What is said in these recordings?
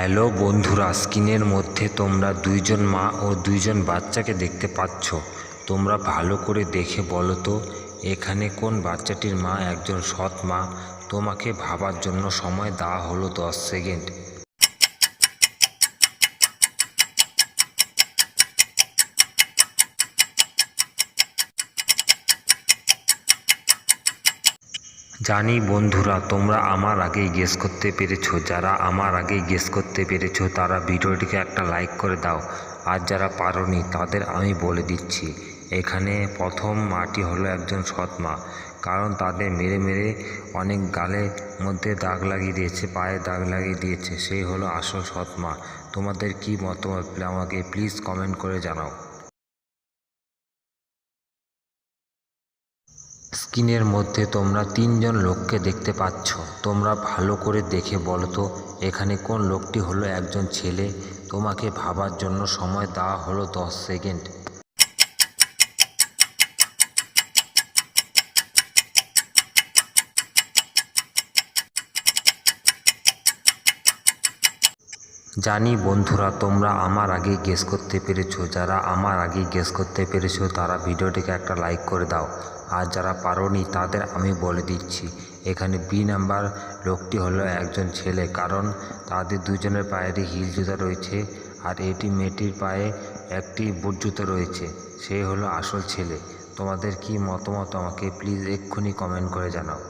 Hello বন্ধুরা, স্ক্রিনের মধ্যে তোমরা দুইজন মা ও দুইজন বাচ্চাকে দেখতে পাচ্ছ। তোমরা ভালো করে দেখে বলো তো এখানে কোন বাচ্চাটির মা একজন সৎ মা? তোমাকে ভাবার জন্য সময় দেওয়া হলো 10 সেকেন্ড। জানি বন্ধুরা, তোমরা আমার আগেই গেস করতে পেরেছো। যারা আমার আগেই গেস করতে পেরেছো তারা ভিডিওটিকে একটা লাইক করে দাও, আর যারা পারোনি তাদের আমি বলে দিচ্ছি এখানে প্রথম মাটি হলো একজন সৎ মা। কারণ তাদের মেরে মেরে অনেক গালের মধ্যে দাগ লাগিয়ে দিয়েছে, পায়ে দাগ লাগিয়ে দিয়েছে, সেই হলো আসল সৎ মা। তোমাদের কি মতামত আমাকে প্লিজ কমেন্ট করে জানাও। স্ক্রিনের মধ্যে তোমরা তিনজন লোককে দেখতে পাচ্ছ। তোমরা ভালো করে দেখে বলো তো এখানে কোন লোকটি হলো একজন ছেলে? তোমাকে ভাবার জন্য সময় দেওয়া হলো 10 সেকেন্ড। জানি বন্ধুরা, তোমরা আমার আগেই গেস করতে পেরেছো। যারা আমার আগেই গেস করতে পেরেছো তারা ভিডিওটিকে একটা লাইক করে দাও, আর যারা পারোনি তাদের আমি বলে দিচ্ছি এখানে বি নাম্বার লোকটি হলো একজন ছেলে। কারণ তাদের দুজনের পায়েরই হিল জুতা রয়েছে, আর এটি মেয়েটির পায়ে একটি বুট জুতো রয়েছে, সেই হলো আসল ছেলে। তোমাদের কি মতামত আমাকে প্লিজ এক্ষুনি কমেন্ট করে জানাও।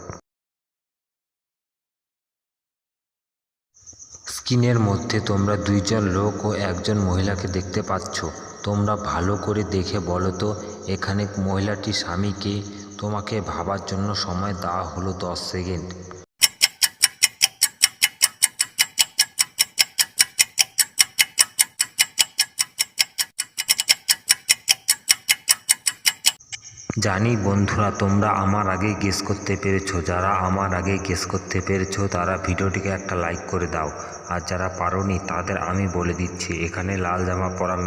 স্ক্রিনের মধ্যে তোমরা দুইজন লোক ও একজন মহিলাকে দেখতে পাচ্ছ। তোমরা ভালো করে দেখে বলো তো এখানে মহিলাটির স্বামী কে? তোমাকে ভাবার জন্য সময় দেওয়া হলো 10 সেকেন্ড। জানি বন্ধুরা, তোমরা আমার আগে গেস করতে পেরেছো। যারা আমার আগে গেস করতে পেরেছো তারা ভিডিওটিকে একটা লাইক করে দাও, আর যারা পারোনি তাদের আমি বলে দিচ্ছি এখানে লাল জামা পরা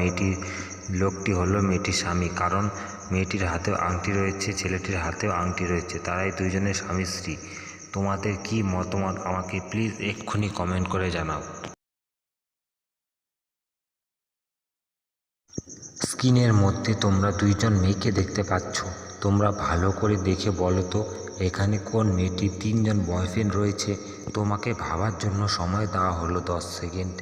লোকটি হলো মেয়েটির স্বামী। কারণ মেয়েটির হাতেও আংটি রয়েছে, ছেলেটির হাতেও আংটি রয়েছে, তারাই দুইজনের স্বামী স্ত্রী। তোমাদের কি মতামত আমাকে প্লিজ এক্ষুনি কমেন্ট করে জানাও। স্ক্রিনের মধ্যে তোমরা দুইজন মেয়েকে দেখতে পাচ্ছ। তোমরা ভালো করে দেখে বলো তো এখানে কোন মেয়েটির তিনজন বয়ফ্রেন্ড রয়েছে? তোমাকে ভাবার জন্য সময় দেওয়া হলো 10 সেকেন্ড।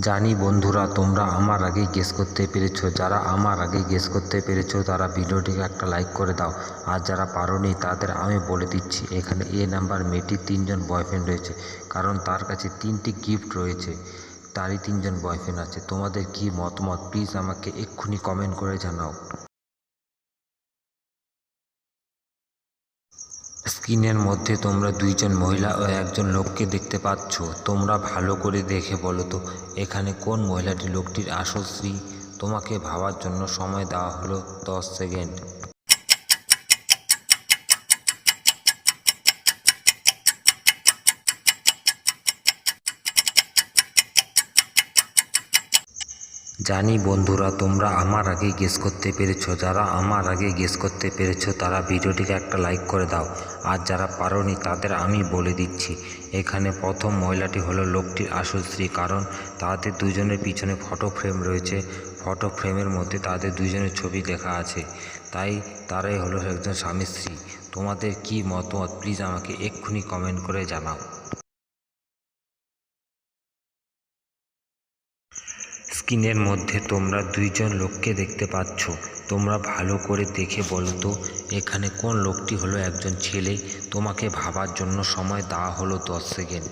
জানি বন্ধুরা, তোমরা আমার আগেই গেস করতে পেরেছো। যারা আমার আগেই গেস করতে পেরেছো তারা ভিডিওটিকে একটা লাইক করে দাও, আর যারা পারোনি তাদের আমি বলে দিচ্ছি এখানে এ নাম্বার মেয়েটির তিনজন বয়ফ্রেন্ড রয়েছে। কারণ তার কাছে তিনটি গিফট রয়েছে, তারই তিনজন বয়ফ্রেন্ড আছে। তোমাদের কি মতামত প্লিজ আমাকে এক্ষুনি কমেন্ট করে জানাও। স্ক্রিনের মধ্যে তোমরা দুইজন মহিলা ও একজন লোককে দেখতে পাচ্ছ। তোমরা ভালো করে দেখে বলো তো এখানে কোন মহিলাটি লোকটির আসল স্ত্রী? তোমাকে ভাবার জন্য সময় দেওয়া হলো 10 সেকেন্ড। জানি বন্ধুরা, তোমরা আমার আগে গেস করতে পেরেছো। যারা আমার আগে গেস করতে পেরেছো তারা ভিডিওটিকে একটা লাইক করে দাও, আর যারা পারোনি তাদের আমি বলে দিচ্ছি এখানে প্রথম মহিলাটি হলো লোকটির আসল স্ত্রী। কারণ তাদের দুজনের পিছনে ফটো ফ্রেম রয়েছে, ফটো ফ্রেমের মধ্যে তাদের দুজনের ছবি লেখা আছে, তাই তারাই হলো একজন স্বামী স্ত্রী। তোমাদের কি মতামত প্লিজ আমাকে এক্ষুনি কমেন্ট করে জানাও। স্ক্রিনের মধ্যে তোমরা দুইজন লোককে দেখতে পাচ্ছ। তোমরা ভালো করে দেখে বলো তো এখানে কোন লোকটি হলো একজন ছেলে? তোমাকে ভাবার জন্য সময় দেওয়া হলো 10 সেকেন্ড।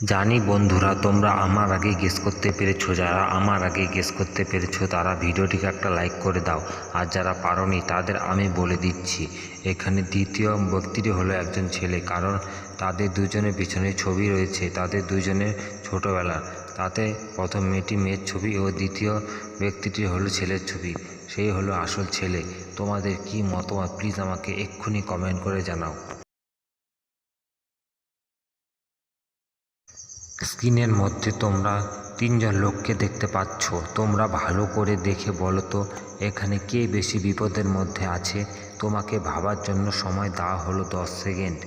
জানি বন্ধুরা তোমরা আমার আগে গেস করতে পেরেছো, যারা আমার আগে গেস করতে পেরেছো তারা ভিডিওটিকে একটা লাইক করে দাও। আর যারা পারোনি তাদের আমি বলে দিচ্ছি, এখানে দ্বিতীয় ব্যক্তিটি হলো একজন ছেলে, কারণ তাদের দুজনের পিছনে ছবি রয়েছে, তাদের দুজনের ছোটোবেলার। তাতে প্রথম মেয়েটি মেয়ের ছবি ও দ্বিতীয় ব্যক্তিটি হলো ছেলের ছবি, সেই হলো আসল ছেলে। তোমাদের কি মতামত প্লিজ আমাকে এক্ষুনি কমেন্ট করে জানাও। স্ক্রিনের মধ্যে তোমরা তিনজন লোককে দেখতে পাচ্ছ, তোমরা ভালো করে দেখে বলো তো এখানে কে বেশি বিপদের মধ্যে আছে। তোমাকে ভাবার জন্য সময় দেওয়া হলো 10 সেকেন্ড।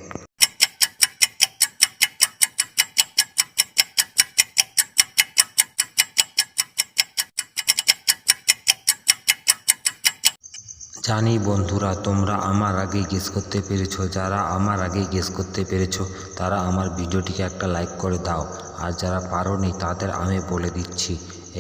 জানি বন্ধুরা তোমরা আমার আগেই গেস করতে পেরেছো, যারা আমার আগেই গেস করতে পেরেছো তারা আমার ভিডিওটিকে একটা লাইক করে দাও। আর যারা পারোনি তাদের আমি বলে দিচ্ছি,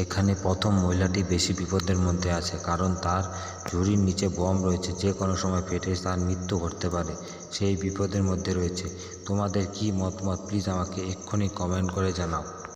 এখানে প্রথম মহিলাটি বেশি বিপদের মধ্যে আছে, কারণ তার ঝুড়ির নিচে বম রয়েছে, যে কোনো সময় ফেটে তার মৃত্যু ঘটতে পারে, সেই বিপদের মধ্যে রয়েছে। তোমাদের কি মতামত প্লিজ আমাকে এক্ষুনি কমেন্ট করে জানাও।